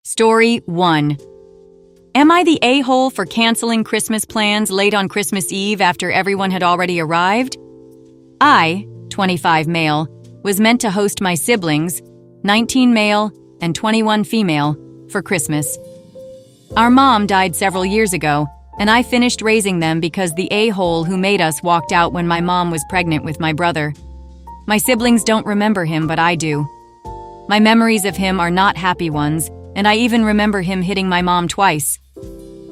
Story 1. Am I the a-hole for canceling Christmas plans late on Christmas Eve after everyone had already arrived? I, 25 male, was meant to host my siblings, 19 male and 21 female, for Christmas. Our mom died several years ago, and I finished raising them because the a-hole who made us walked out when my mom was pregnant with my brother. My siblings don't remember him, but I do. My memories of him are not happy ones, and I even remember him hitting my mom twice.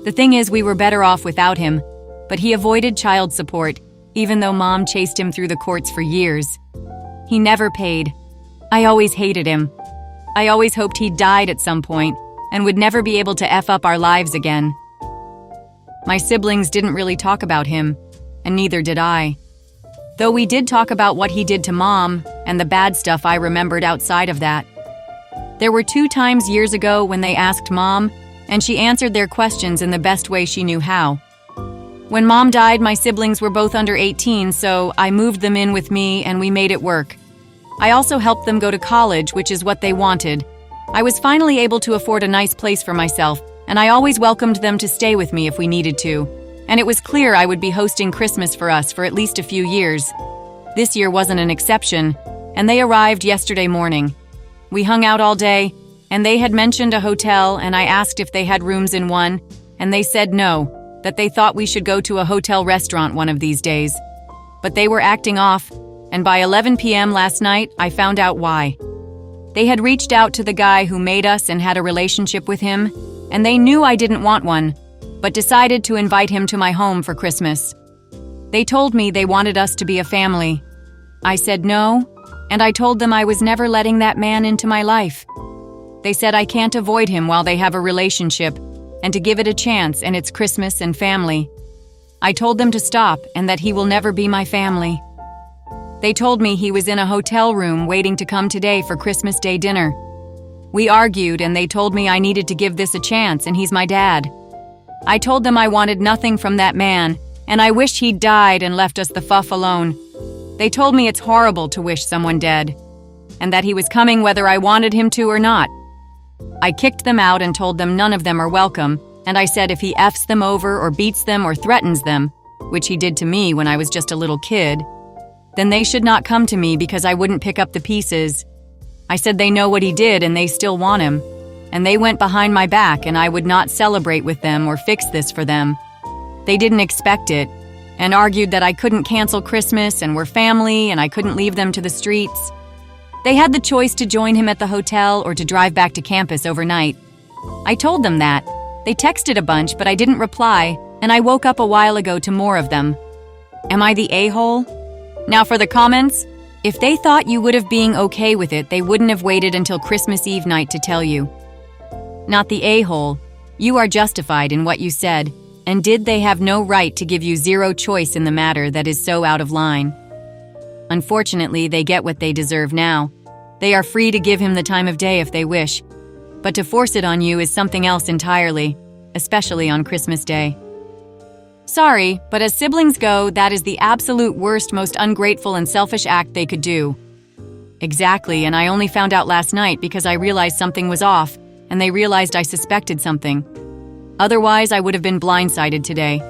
The thing is, we were better off without him, but he avoided child support, even though mom chased him through the courts for years. He never paid. I always hated him. I always hoped he died at some point and would never be able to F up our lives again. My siblings didn't really talk about him, and neither did I. Though we did talk about what he did to mom and the bad stuff I remembered outside of that. There were 2 times years ago when they asked mom, and she answered their questions in the best way she knew how. When mom died, my siblings were both under 18, so I moved them in with me and we made it work. I also helped them go to college, which is what they wanted. I was finally able to afford a nice place for myself, and I always welcomed them to stay with me if we needed to. And it was clear I would be hosting Christmas for us for at least a few years. This year wasn't an exception, and they arrived yesterday morning. We hung out all day, and they had mentioned a hotel, and I asked if they had rooms in one, and they said no, that they thought we should go to a hotel restaurant one of these days. But they were acting off, and by 11 p.m. last night, I found out why. They had reached out to the guy who made us and had a relationship with him, and they knew I didn't want one, but decided to invite him to my home for Christmas. They told me they wanted us to be a family. I said no, and I told them I was never letting that man into my life. They said I can't avoid him while they have a relationship, and to give it a chance, and it's Christmas and family. I told them to stop and that he will never be my family. They told me he was in a hotel room waiting to come today for Christmas Day dinner. We argued and they told me I needed to give this a chance and he's my dad. I told them I wanted nothing from that man and I wished he'd died and left us the fuff alone. They told me it's horrible to wish someone dead and that he was coming whether I wanted him to or not. I kicked them out and told them none of them are welcome, and I said if he F's them over or beats them or threatens them, which he did to me when I was just a little kid, then they should not come to me because I wouldn't pick up the pieces. I said they know what he did and they still want him, and they went behind my back and I would not celebrate with them or fix this for them. They didn't expect it, and argued that I couldn't cancel Christmas and we're family and I couldn't leave them to the streets. They had the choice to join him at the hotel or to drive back to campus overnight. I told them that. They texted a bunch, but I didn't reply, and I woke up a while ago to more of them. Am I the a-hole? Now for the comments. If they thought you would have been okay with it, they wouldn't have waited until Christmas Eve night to tell you. Not the a-hole. You are justified in what you said, and did they have no right to give you zero choice in the matter that is so out of line? Unfortunately, they get what they deserve now. They are free to give him the time of day if they wish, but to force it on you is something else entirely, especially on Christmas Day. Sorry, but as siblings go, that is the absolute worst, most ungrateful and selfish act they could do. Exactly, and I only found out last night because I realized something was off, and they realized I suspected something. Otherwise, I would have been blindsided today.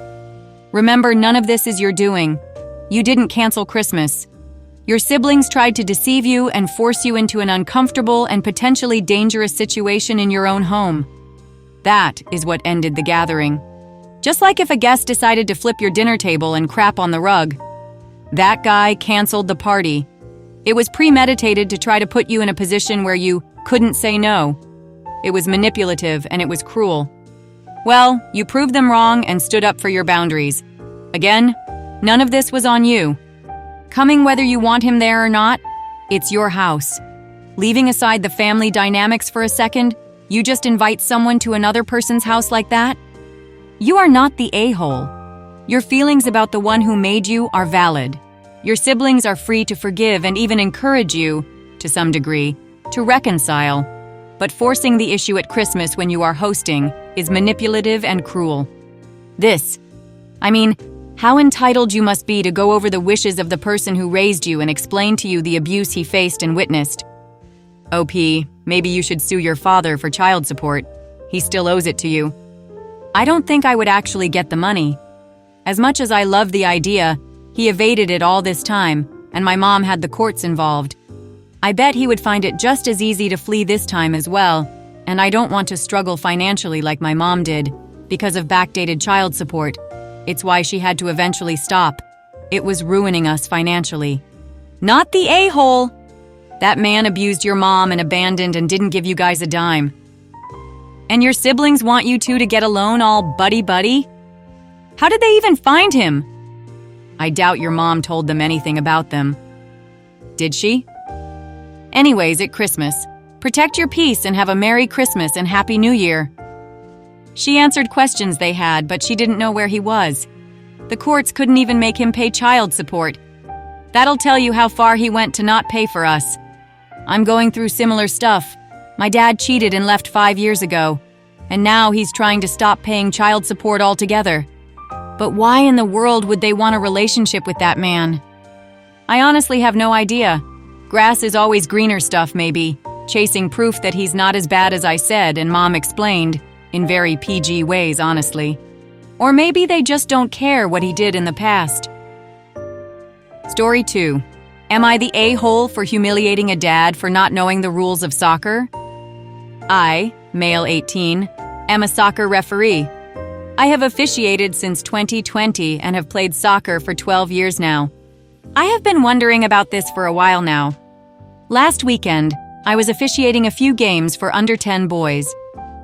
Remember, none of this is your doing. You didn't cancel Christmas. Your siblings tried to deceive you and force you into an uncomfortable and potentially dangerous situation in your own home. That is what ended the gathering. Just like if a guest decided to flip your dinner table and crap on the rug. That guy canceled the party. It was premeditated to try to put you in a position where you couldn't say no. It was manipulative and it was cruel. Well, you proved them wrong and stood up for your boundaries. Again, none of this was on you. Coming whether you want him there or not, it's your house. Leaving aside the family dynamics for a second, you just invite someone to another person's house like that? You are not the a-hole. Your feelings about the one who made you are valid. Your siblings are free to forgive and even encourage you, to some degree, to reconcile. But forcing the issue at Christmas when you are hosting is manipulative and cruel. How entitled you must be to go over the wishes of the person who raised you and explain to you the abuse he faced and witnessed. OP, Maybe you should sue your father for child support. He still owes it to you. I don't think I would actually get the money. As much as I love the idea, he evaded it all this time, and my mom had the courts involved. I bet he would find it just as easy to flee this time as well, and I don't want to struggle financially like my mom did, because of backdated child support. It's why she had to eventually stop. It was ruining us financially. Not the a-hole! That man abused your mom and abandoned and didn't give you guys a dime. And your siblings want you two to get alone all buddy-buddy? How did they even find him? I doubt your mom told them anything about them. Did she? Anyways, at Christmas, protect your peace and have a Merry Christmas and Happy New Year. She answered questions they had, but she didn't know where he was. The courts couldn't even make him pay child support. That'll tell you how far he went to not pay for us. I'm going through similar stuff. My dad cheated and left 5 years ago, and now he's trying to stop paying child support altogether. But why in the world would they want a relationship with that man? I honestly have no idea. Grass is always greener stuff, maybe, chasing proof that he's not as bad as I said and Mom explained, in very PG ways, honestly. Or maybe they just don't care what he did in the past. Story 2. Am I the a-hole for humiliating a dad for not knowing the rules of soccer? I, male 18, am a soccer referee. I have officiated since 2020 and have played soccer for 12 years now. I have been wondering about this for a while now. Last weekend, I was officiating a few games for under 10 boys.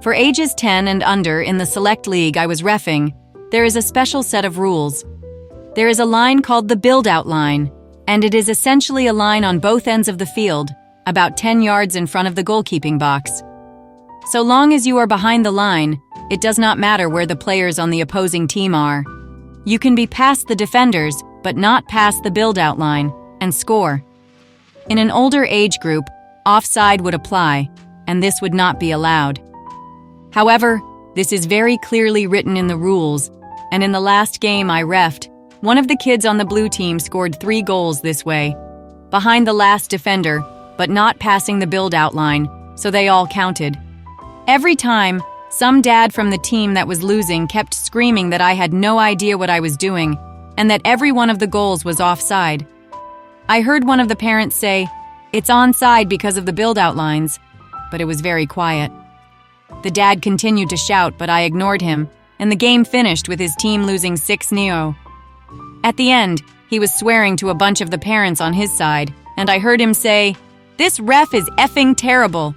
For ages 10 and under in the select league I was reffing, there is a special set of rules. There is a line called the build-out line, and it is essentially a line on both ends of the field, about 10 yards in front of the goalkeeping box. So long as you are behind the line, it does not matter where the players on the opposing team are. You can be past the defenders, but not past the build-out line, and score. In an older age group, offside would apply, and this would not be allowed. However, this is very clearly written in the rules, and in the last game I reffed, one of the kids on the blue team scored 3 goals this way, behind the last defender, but not passing the build-out line, so they all counted. Every time, some dad from the team that was losing kept screaming that I had no idea what I was doing, and that every one of the goals was offside. I heard one of the parents say, "It's onside because of the build-out lines," but it was very quiet. The dad continued to shout, but I ignored him, and the game finished with his team losing 6-0. At the end, he was swearing to a bunch of the parents on his side, and I heard him say, "This ref is effing terrible."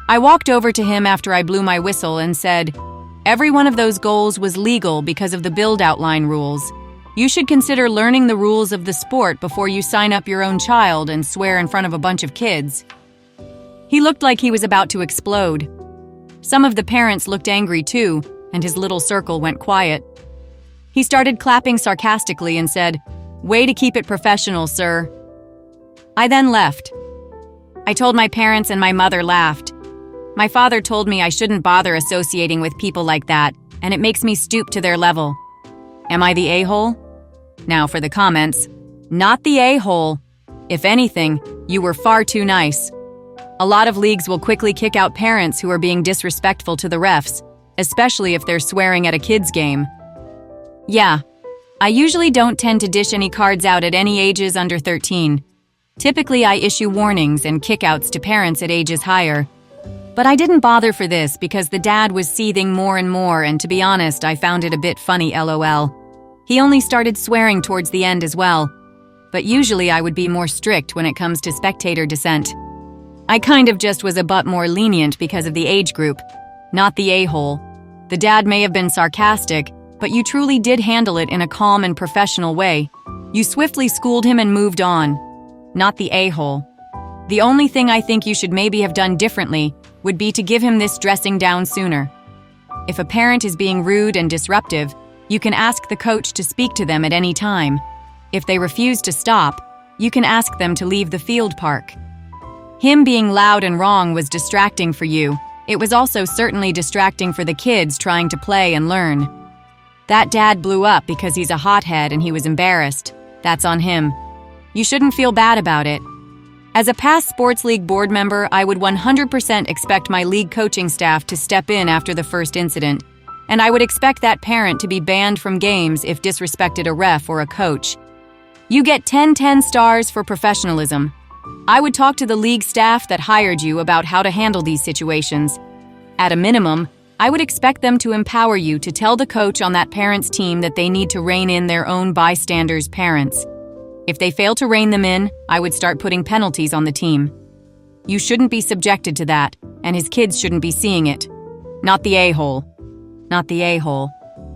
I walked over to him after I blew my whistle and said, "Every one of those goals was legal because of the build-out line rules. You should consider learning the rules of the sport before you sign up your own child and swear in front of a bunch of kids." He looked like he was about to explode. Some of the parents looked angry too, and his little circle went quiet. He started clapping sarcastically and said, "Way to keep it professional, sir." I then left. I told my parents and my mother laughed. My father told me I shouldn't bother associating with people like that, and it makes me stoop to their level. Am I the a-hole? Now for the comments. Not the a-hole. If anything, you were far too nice. A lot of leagues will quickly kick out parents who are being disrespectful to the refs, especially if they're swearing at a kid's game. Yeah, I usually don't tend to dish any cards out at any ages under 13. Typically, I issue warnings and kickouts to parents at ages higher. But I didn't bother for this because the dad was seething more and more, and to be honest, I found it a bit funny, lol. He only started swearing towards the end as well. But usually I would be more strict when it comes to spectator dissent. I kind of just was a bit more lenient because of the age group, not the a-hole. The dad may have been sarcastic, but you truly did handle it in a calm and professional way. You swiftly schooled him and moved on. Not the a-hole. The only thing I think you should maybe have done differently would be to give him this dressing down sooner. If a parent is being rude and disruptive, you can ask the coach to speak to them at any time. If they refuse to stop, you can ask them to leave the field park. Him being loud and wrong was distracting for you. It was also certainly distracting for the kids trying to play and learn. That dad blew up because he's a hothead and he was embarrassed. That's on him. You shouldn't feel bad about it. As a past sports league board member, I would 100% expect my league coaching staff to step in after the first incident, and I would expect that parent to be banned from games if disrespected a ref or a coach. You get 10 stars for professionalism. I would talk to the league staff that hired you about how to handle these situations. At a minimum, I would expect them to empower you to tell the coach on that parent's team that they need to rein in their own bystanders' parents. If they fail to rein them in, I would start putting penalties on the team. You shouldn't be subjected to that, and his kids shouldn't be seeing it. Not the a-hole. Not the a-hole.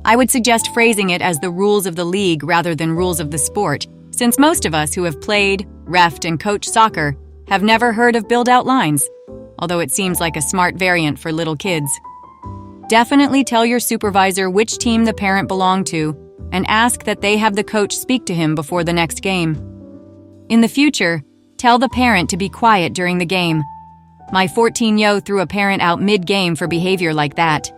I would suggest phrasing it as the rules of the league rather than rules of the sport, since most of us who have played, reffed, and coached soccer have never heard of build-out lines, although it seems like a smart variant for little kids. Definitely tell your supervisor which team the parent belonged to and ask that they have the coach speak to him before the next game. In the future, tell the parent to be quiet during the game. My 14-year-old threw a parent out mid-game for behavior like that.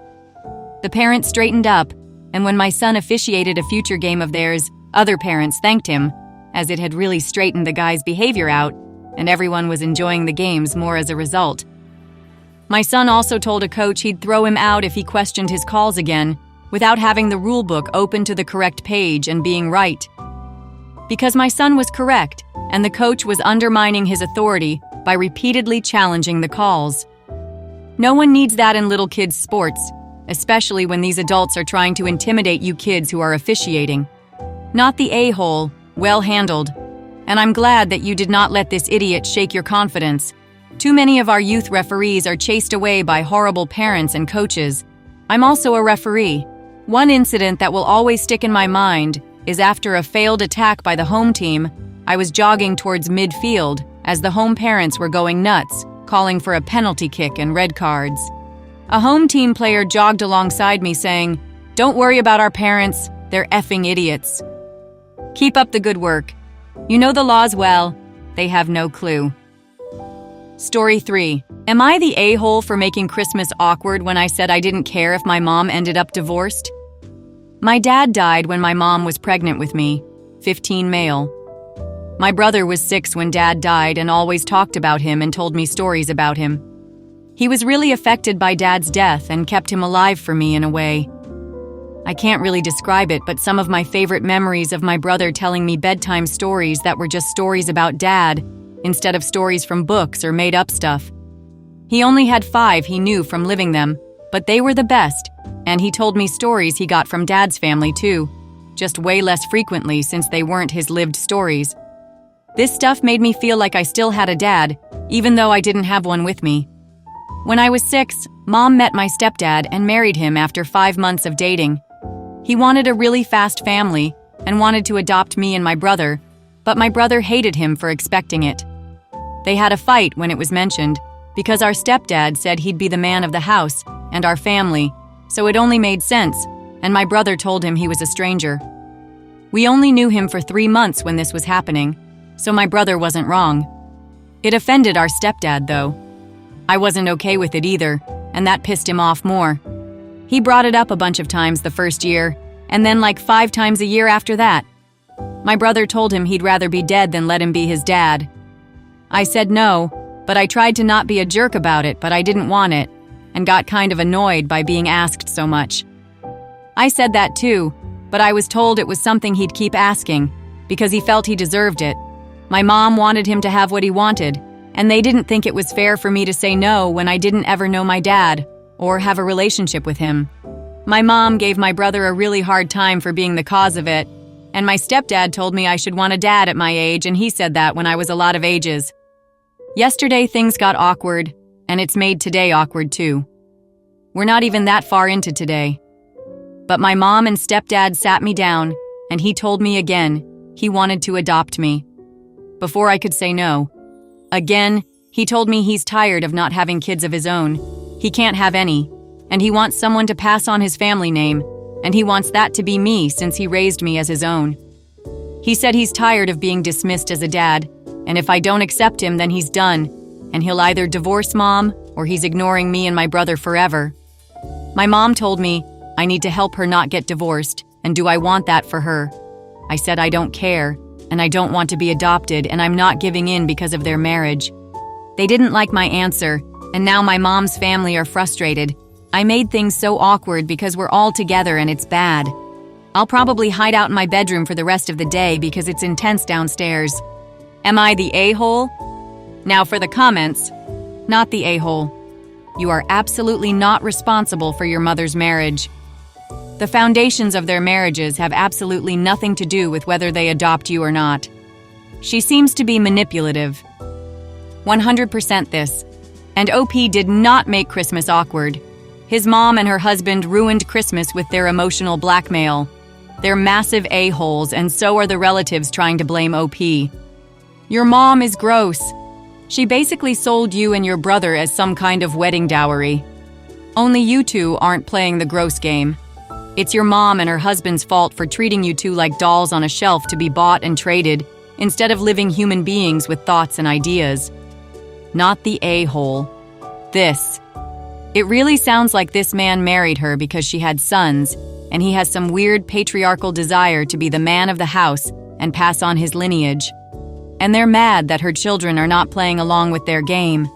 The parent straightened up, and when my son officiated a future game of theirs, other parents thanked him, as it had really straightened the guy's behavior out, and everyone was enjoying the games more as a result. My son also told a coach he'd throw him out if he questioned his calls again, without having the rule book open to the correct page and being right. Because my son was correct, and the coach was undermining his authority by repeatedly challenging the calls. No one needs that in little kids' sports, especially when these adults are trying to intimidate you kids who are officiating. Not the a-hole, well handled. And I'm glad that you did not let this idiot shake your confidence. Too many of our youth referees are chased away by horrible parents and coaches. I'm also a referee. One incident that will always stick in my mind is after a failed attack by the home team, I was jogging towards midfield as the home parents were going nuts, calling for a penalty kick and red cards. A home team player jogged alongside me saying, "Don't worry about our parents, they're effing idiots." Keep up the good work. You know the laws well, they have no clue. Story 3. Am I the a-hole for making Christmas awkward when I said I didn't care if my mom ended up divorced? My dad died when my mom was pregnant with me, 15 male. My brother was 6 when Dad died and always talked about him and told me stories about him. He was really affected by Dad's death and kept him alive for me in a way. I can't really describe it, but some of my favorite memories of my brother telling me bedtime stories that were just stories about Dad, instead of stories from books or made-up stuff. He only had 5 he knew from living them, but they were the best, and he told me stories he got from Dad's family too, just way less frequently since they weren't his lived stories. This stuff made me feel like I still had a dad, even though I didn't have one with me. When I was 6, Mom met my stepdad and married him after 5 months of dating. He wanted a really fast family and wanted to adopt me and my brother, but my brother hated him for expecting it. They had a fight when it was mentioned, because our stepdad said he'd be the man of the house and our family, so it only made sense, and my brother told him he was a stranger. We only knew him for 3 months when this was happening, so my brother wasn't wrong. It offended our stepdad, though. I wasn't okay with it either, and that pissed him off more. He brought it up a bunch of times the first year, and then like 5 times a year after that. My brother told him he'd rather be dead than let him be his dad. I said no, but I tried to not be a jerk about it, but I didn't want it, and got kind of annoyed by being asked so much. I said that too, but I was told it was something he'd keep asking, because he felt he deserved it. My mom wanted him to have what he wanted, and they didn't think it was fair for me to say no when I didn't ever know my dad, or have a relationship with him. My mom gave my brother a really hard time for being the cause of it, and my stepdad told me I should want a dad at my age, and he said that when I was a lot of ages. Yesterday things got awkward, and it's made today awkward too. We're not even that far into today. But my mom and stepdad sat me down, and he told me again he wanted to adopt me. Before I could say no. Again, he told me he's tired of not having kids of his own. He can't have any, and he wants someone to pass on his family name, and he wants that to be me since he raised me as his own. He said he's tired of being dismissed as a dad, and if I don't accept him, then he's done, and he'll either divorce Mom or he's ignoring me and my brother forever. My mom told me I need to help her not get divorced, and do I want that for her? I said I don't care, and I don't want to be adopted, and I'm not giving in because of their marriage. They didn't like my answer, and now my mom's family are frustrated. I made things so awkward because we're all together and it's bad. I'll probably hide out in my bedroom for the rest of the day because it's intense downstairs. Am I the a-hole? Now for the comments. Not the a-hole. You are absolutely not responsible for your mother's marriage. The foundations of their marriages have absolutely nothing to do with whether they adopt you or not. She seems to be manipulative. 100% this. And OP did not make Christmas awkward. His mom and her husband ruined Christmas with their emotional blackmail. They're massive a-holes, and so are the relatives trying to blame OP. Your mom is gross. She basically sold you and your brother as some kind of wedding dowry. Only you two aren't playing the gross game. It's your mom and her husband's fault for treating you two like dolls on a shelf to be bought and traded, instead of living human beings with thoughts and ideas. Not the a-hole. This. It really sounds like this man married her because she had sons, and he has some weird patriarchal desire to be the man of the house and pass on his lineage. And they're mad that her children are not playing along with their game.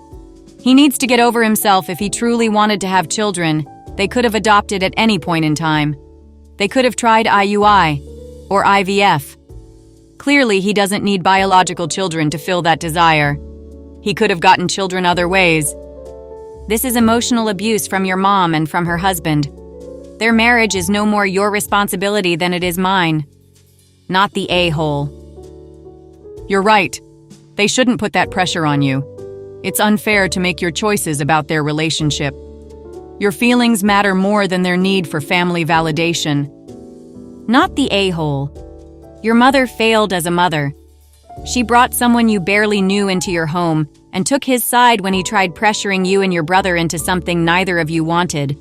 He needs to get over himself. If he truly wanted to have children, they could have adopted at any point in time. They could have tried IUI or IVF. Clearly, he doesn't need biological children to fill that desire. He could have gotten children other ways. This is emotional abuse from your mom and from her husband. Their marriage is no more your responsibility than it is mine. Not the a-hole. You're right. They shouldn't put that pressure on you. It's unfair to make your choices about their relationship. Your feelings matter more than their need for family validation. Not the a-hole. Your mother failed as a mother. She brought someone you barely knew into your home and took his side when he tried pressuring you and your brother into something neither of you wanted.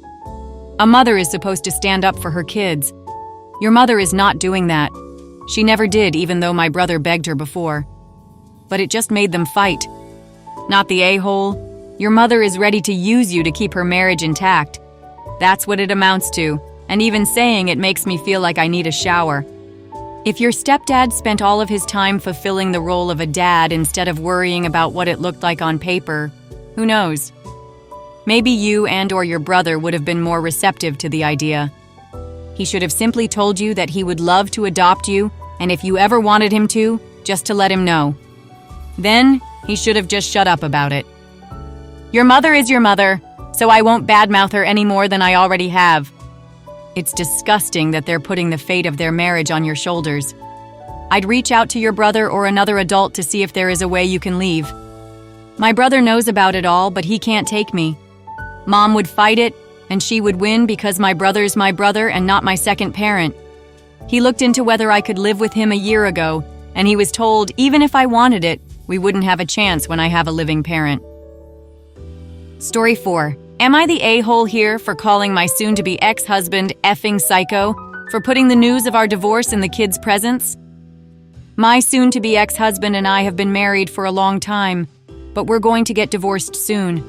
A mother is supposed to stand up for her kids. Your mother is not doing that. She never did, even though my brother begged her before. But it just made them fight. Not the a-hole. Your mother is ready to use you to keep her marriage intact. That's what it amounts to, and even saying it makes me feel like I need a shower. If your stepdad spent all of his time fulfilling the role of a dad instead of worrying about what it looked like on paper, who knows? Maybe you and/or your brother would have been more receptive to the idea. He should have simply told you that he would love to adopt you, and if you ever wanted him to, just to let him know. Then, he should have just shut up about it. Your mother is your mother, so I won't badmouth her any more than I already have. It's disgusting that they're putting the fate of their marriage on your shoulders. I'd reach out to your brother or another adult to see if there is a way you can leave. My brother knows about it all, but he can't take me. Mom would fight it, and she would win because my brother's my brother and not my second parent. He looked into whether I could live with him a year ago, and he was told even if I wanted it, we wouldn't have a chance when I have a living parent. Story 4. Am I the a-hole here for calling my soon-to-be ex-husband effing psycho for putting the news of our divorce in the kids' presence? My soon-to-be ex-husband and I have been married for a long time, but we're going to get divorced soon.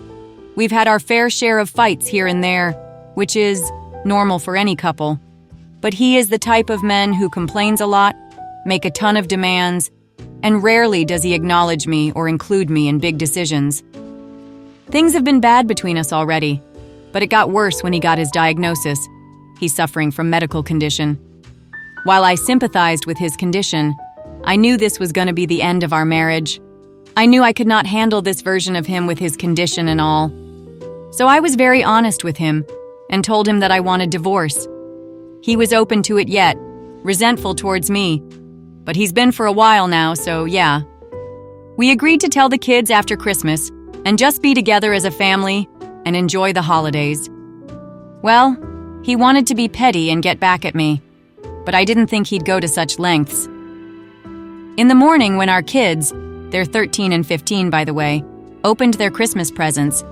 We've had our fair share of fights here and there, which is normal for any couple. But he is the type of man who complains a lot, make a ton of demands, and rarely does he acknowledge me or include me in big decisions. Things have been bad between us already, but it got worse when he got his diagnosis. He's suffering from medical condition. While I sympathized with his condition, I knew this was going to be the end of our marriage. I knew I could not handle this version of him with his condition and all. So I was very honest with him and told him that I wanted divorce. He was open to it yet, resentful towards me, but he's been for a while now, so yeah. We agreed to tell the kids after Christmas and just be together as a family and enjoy the holidays. Well, he wanted to be petty and get back at me, but I didn't think he'd go to such lengths. In the morning when our kids, they're 13 and 15 by the way, opened their Christmas presents,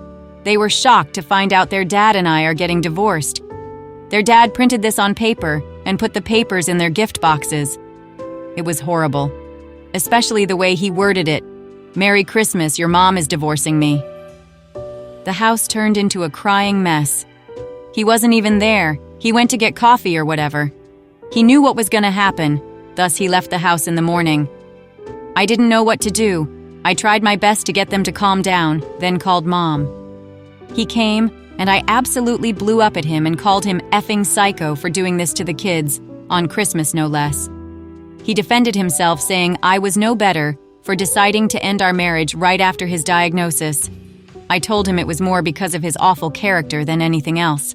they were shocked to find out their dad and I are getting divorced. Their dad printed this on paper and put the papers in their gift boxes. It was horrible, especially the way he worded it. Merry Christmas, your mom is divorcing me. The house turned into a crying mess. He wasn't even there. He went to get coffee or whatever. He knew what was going to happen, thus he left the house in the morning, I didn't know what to do. I tried my best to get them to calm down, then called Mom. He came, and I absolutely blew up at him and called him effing psycho for doing this to the kids, on Christmas no less. He defended himself, saying I was no better for deciding to end our marriage right after his diagnosis. I told him it was more because of his awful character than anything else.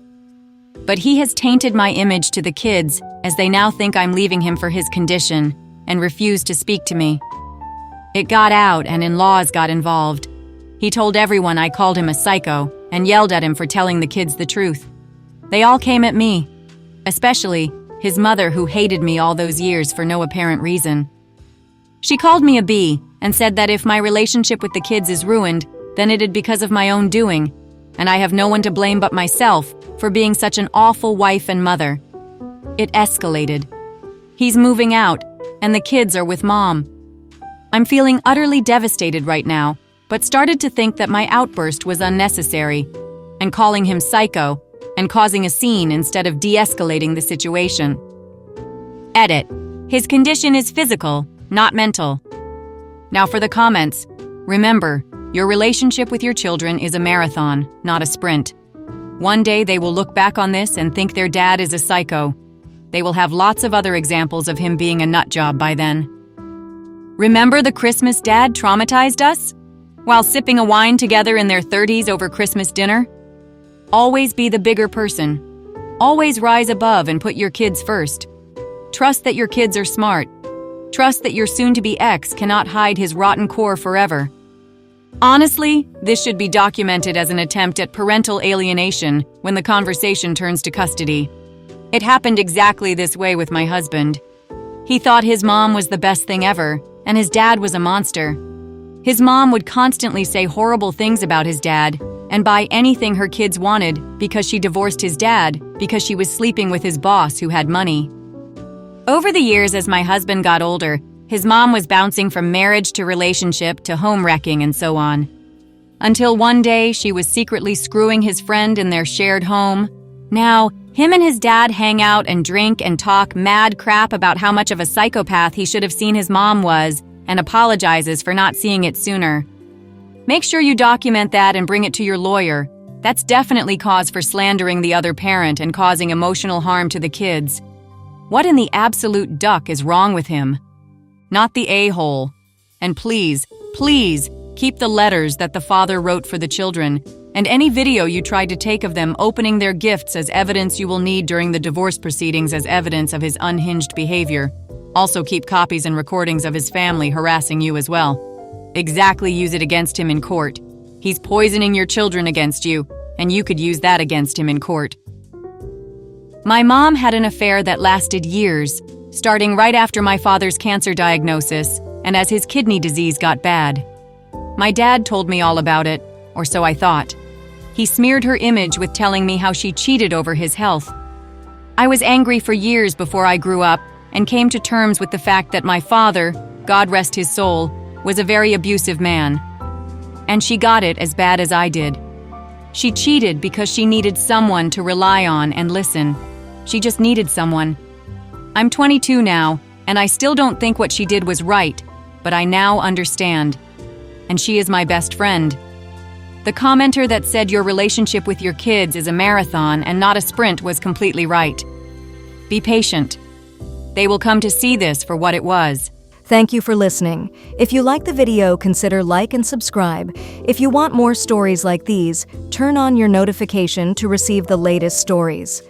But he has tainted my image to the kids, as they now think I'm leaving him for his condition and refuse to speak to me. It got out and in-laws got involved. He told everyone I called him a psycho and yelled at him for telling the kids the truth. They all came at me, especially his mother, who hated me all those years for no apparent reason. She called me a bee and said that if my relationship with the kids is ruined, then it is because of my own doing, and I have no one to blame but myself for being such an awful wife and mother. It escalated. He's moving out, and the kids are with Mom. I'm feeling utterly devastated right now, but started to think that my outburst was unnecessary, and calling him psycho and causing a scene instead of de-escalating the situation. Edit. His condition is physical, not mental. Now for the comments. Remember, your relationship with your children is a marathon, not a sprint. One day they will look back on this and think their dad is a psycho. They will have lots of other examples of him being a nut job by then. Remember the Christmas dad traumatized us? While sipping a wine together in their 30s over Christmas dinner? Always be the bigger person. Always rise above and put your kids first. Trust that your kids are smart. Trust that your soon-to-be ex cannot hide his rotten core forever. Honestly, this should be documented as an attempt at parental alienation when the conversation turns to custody. It happened exactly this way with my husband. He thought his mom was the best thing ever, and his dad was a monster. His mom would constantly say horrible things about his dad and buy anything her kids wanted because she divorced his dad because she was sleeping with his boss who had money. Over the years, as my husband got older, his mom was bouncing from marriage to relationship to home wrecking and so on. Until one day, she was secretly screwing his friend in their shared home. Now, him and his dad hang out and drink and talk mad crap about how much of a psychopath he should have seen his mom was and apologizes for not seeing it sooner. Make sure you document that and bring it to your lawyer. That's definitely cause for slandering the other parent and causing emotional harm to the kids. What in the absolute duck is wrong with him? Not the a-hole. And please, please, keep the letters that the father wrote for the children, and any video you tried to take of them opening their gifts as evidence you will need during the divorce proceedings as evidence of his unhinged behavior. Also keep copies and recordings of his family harassing you as well. Exactly, use it against him in court. He's poisoning your children against you, and you could use that against him in court. My mom had an affair that lasted years, starting right after my father's cancer diagnosis and as his kidney disease got bad. My dad told me all about it, or so I thought. He smeared her image with telling me how she cheated over his health. I was angry for years before I grew up and came to terms with the fact that my father, God rest his soul, was a very abusive man. And she got it as bad as I did. She cheated because she needed someone to rely on and listen. She just needed someone. I'm 22 now, and I still don't think what she did was right, but I now understand. And she is my best friend. The commenter that said your relationship with your kids is a marathon and not a sprint was completely right. Be patient. They will come to see this for what it was. Thank you for listening. If you like the video, consider like and subscribe. If you want more stories like these, turn on your notification to receive the latest stories.